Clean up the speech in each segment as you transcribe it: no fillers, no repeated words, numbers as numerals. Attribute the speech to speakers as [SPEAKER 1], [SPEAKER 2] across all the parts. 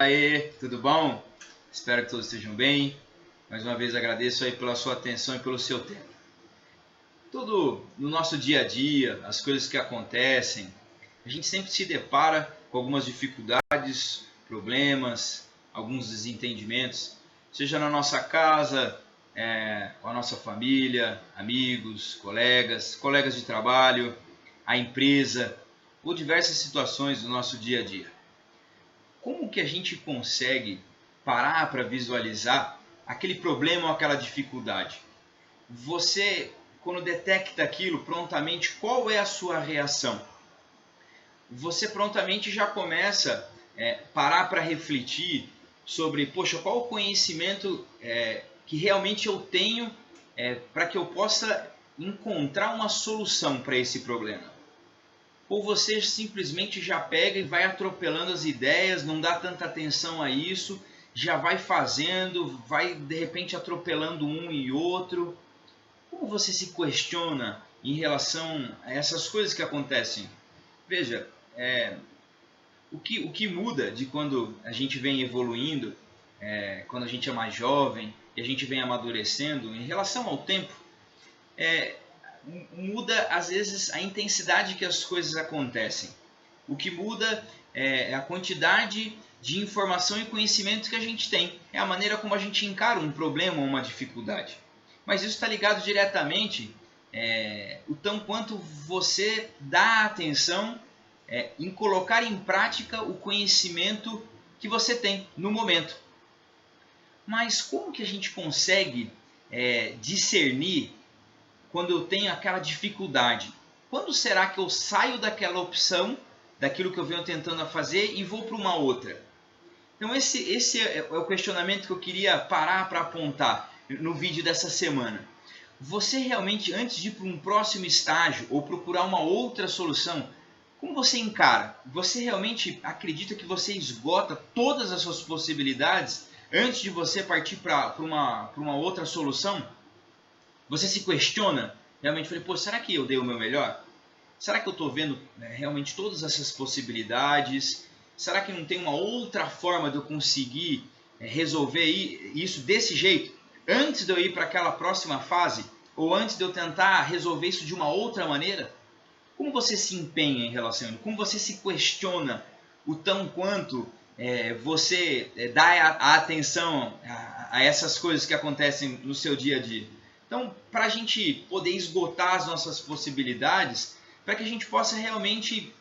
[SPEAKER 1] Aê, tudo bom? Espero que todos estejam bem. Mais uma vez agradeço aí pela sua atenção e pelo seu tempo. Tudo no nosso dia a dia, as coisas que acontecem, a gente sempre se depara com algumas dificuldades, problemas, alguns desentendimentos, seja na nossa casa, com a nossa família, amigos, colegas de trabalho, a empresa, ou diversas situações do nosso dia a dia. Como que a gente consegue parar para visualizar aquele problema ou aquela dificuldade? Você, quando detecta aquilo prontamente, qual é a sua reação? Você prontamente já começa a parar para refletir sobre, poxa, qual o conhecimento que realmente eu tenho para que eu possa encontrar uma solução para esse problema? Ou você simplesmente já pega e vai atropelando as ideias, não dá tanta atenção a isso, já vai fazendo, vai de repente atropelando um e outro? Como você se questiona em relação a essas coisas que acontecem? Veja, o que muda de quando a gente vem evoluindo, quando a gente é mais jovem e a gente vem amadurecendo em relação ao tempo, muda às vezes a intensidade que as coisas acontecem. O que muda é a quantidade de informação e conhecimento que a gente tem. É a maneira como a gente encara um problema ou uma dificuldade. Mas isso está ligado diretamente o tão quanto você dá atenção em colocar em prática o conhecimento que você tem no momento. Mas como que a gente consegue discernir quando eu tenho aquela dificuldade? Quando será que eu saio daquela opção, daquilo que eu venho tentando fazer e vou para uma outra? Então esse é o questionamento que eu queria parar para apontar no vídeo dessa semana. Você realmente, antes de ir para um próximo estágio ou procurar uma outra solução, como você encara? Você realmente acredita que você esgota todas as suas possibilidades antes de você partir para uma outra solução? Você se questiona? Realmente, falei, pô, será que eu dei o meu melhor? Será que eu estou vendo realmente todas essas possibilidades? Será que não tem uma outra forma de eu conseguir resolver isso desse jeito? Antes de eu ir para aquela próxima fase? Ou antes de eu tentar resolver isso de uma outra maneira? Como você se empenha em relação a isso? Como você se questiona o tão quanto você dá a atenção a essas coisas que acontecem no seu dia a dia? Então, para a gente poder esgotar as nossas possibilidades, para que a gente possa realmente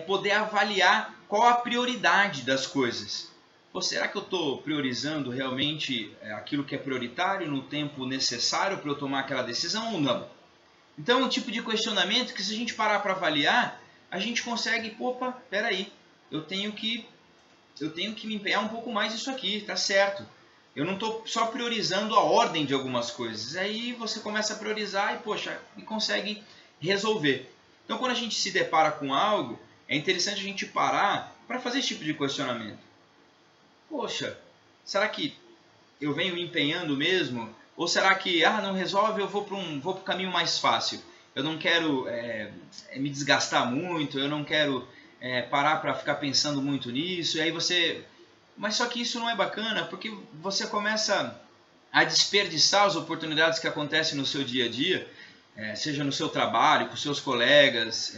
[SPEAKER 1] poder avaliar qual a prioridade das coisas. Ou será que eu estou priorizando realmente aquilo que é prioritário no tempo necessário para eu tomar aquela decisão ou não? Então é um tipo de questionamento que, se a gente parar para avaliar, a gente consegue, opa, peraí, eu tenho que me empenhar um pouco mais nisso aqui, tá certo. Eu não estou só priorizando a ordem de algumas coisas. Aí você começa a priorizar e consegue resolver. Então, quando a gente se depara com algo, é interessante a gente parar para fazer esse tipo de questionamento. Poxa, será que eu venho me empenhando mesmo? Ou será que, não resolve, eu vou para o caminho mais fácil? Eu não quero me desgastar muito, eu não quero parar para ficar pensando muito nisso. E aí você... Mas só que isso não é bacana, porque você começa a desperdiçar as oportunidades que acontecem no seu dia a dia, seja no seu trabalho, com seus colegas,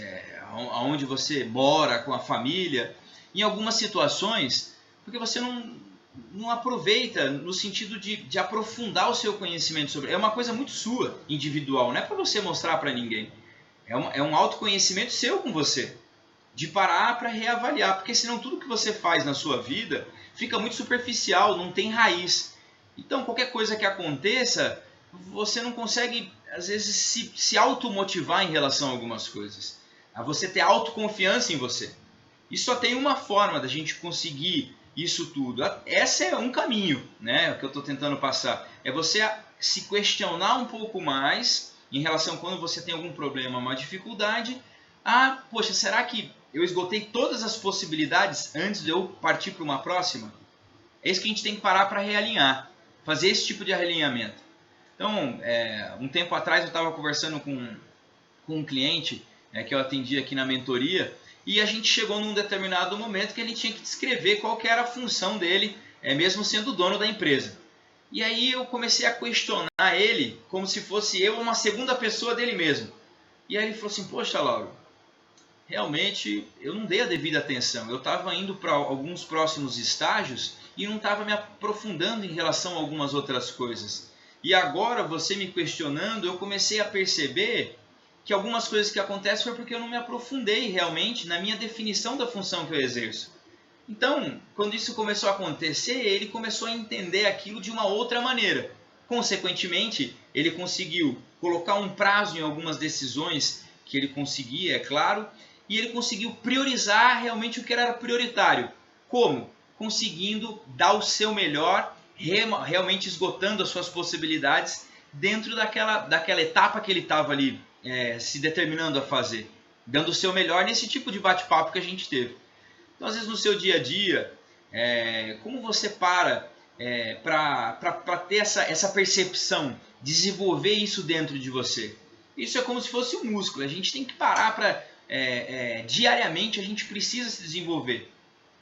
[SPEAKER 1] aonde você mora, com a família, em algumas situações, porque você não aproveita no sentido de aprofundar o seu conhecimento sobre... É uma coisa muito sua, individual, não é para você mostrar para ninguém. É um autoconhecimento seu com você, de parar para reavaliar, porque senão tudo que você faz na sua vida fica muito superficial, não tem raiz. Então, qualquer coisa que aconteça, você não consegue, às vezes, se automotivar em relação a algumas coisas. A você ter autoconfiança em você. E só tem uma forma da gente conseguir isso tudo. Esse é um caminho, né, que eu estou tentando passar. É você se questionar um pouco mais em relação a quando você tem algum problema, uma dificuldade. Poxa, será que eu esgotei todas as possibilidades antes de eu partir para uma próxima? É isso que a gente tem que parar para realinhar. Fazer esse tipo de realinhamento. Então, um tempo atrás eu estava conversando com um cliente que eu atendi aqui na mentoria, e a gente chegou num determinado momento que ele tinha que descrever qual que era a função dele, mesmo sendo o dono da empresa. E aí eu comecei a questionar ele como se fosse eu uma segunda pessoa dele mesmo. E aí ele falou assim, poxa, Lauro, realmente eu não dei a devida atenção. Eu estava indo para alguns próximos estágios e não estava me aprofundando em relação a algumas outras coisas. E agora, você me questionando, eu comecei a perceber que algumas coisas que acontecem foi porque eu não me aprofundei realmente na minha definição da função que eu exerço. Então, quando isso começou a acontecer, ele começou a entender aquilo de uma outra maneira. Consequentemente, ele conseguiu colocar um prazo em algumas decisões que ele conseguia, é claro, e ele conseguiu priorizar realmente o que era prioritário. Como? Conseguindo dar o seu melhor, realmente esgotando as suas possibilidades dentro daquela etapa que ele estava ali se determinando a fazer. Dando o seu melhor nesse tipo de bate-papo que a gente teve. Então, às vezes, no seu dia a dia, como você para ter essa percepção, desenvolver isso dentro de você? Isso é como se fosse um músculo. A gente tem que parar para, diariamente, a gente precisa se desenvolver.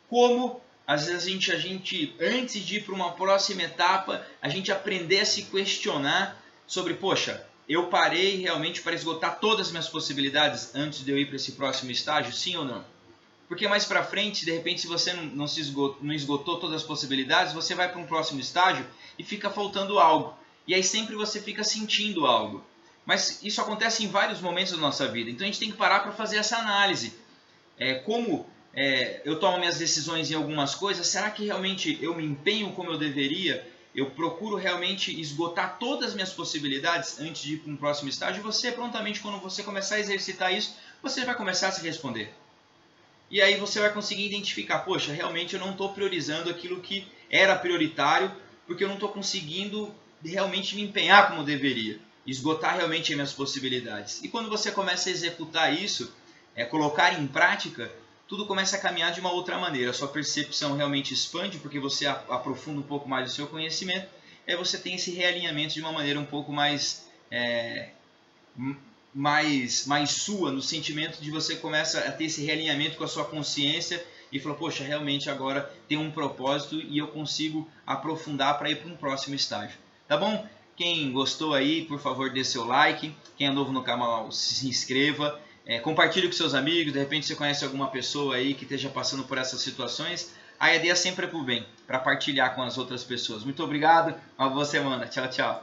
[SPEAKER 1] Como, às vezes, a gente antes de ir para uma próxima etapa, a gente aprender a se questionar sobre, poxa, eu parei realmente para esgotar todas as minhas possibilidades antes de eu ir para esse próximo estágio, sim ou não? Porque mais para frente, de repente, se você não esgotou todas as possibilidades, você vai para um próximo estágio e fica faltando algo. E aí sempre você fica sentindo algo. Mas isso acontece em vários momentos da nossa vida. Então a gente tem que parar para fazer essa análise. Como eu tomo minhas decisões em algumas coisas, será que realmente eu me empenho como eu deveria? Eu procuro realmente esgotar todas as minhas possibilidades antes de ir para um próximo estágio? E você, prontamente, quando você começar a exercitar isso, você vai começar a se responder. E aí você vai conseguir identificar, poxa, realmente eu não estou priorizando aquilo que era prioritário, porque eu não estou conseguindo realmente me empenhar como deveria, esgotar realmente as minhas possibilidades. E quando você começa a executar isso, colocar em prática, tudo começa a caminhar de uma outra maneira. A sua percepção realmente expande, porque você aprofunda um pouco mais o seu conhecimento, e aí você tem esse realinhamento de uma maneira um pouco mais sua, no sentimento de você começa a ter esse realinhamento com a sua consciência e fala, poxa, realmente agora tem um propósito e eu consigo aprofundar para ir para um próximo estágio. Tá bom? Quem gostou aí, por favor, dê seu like. Quem é novo no canal, se inscreva. Compartilhe com seus amigos. De repente você conhece alguma pessoa aí que esteja passando por essas situações. A ideia sempre é para o bem, para partilhar com as outras pessoas. Muito obrigado, uma boa semana. Tchau, tchau.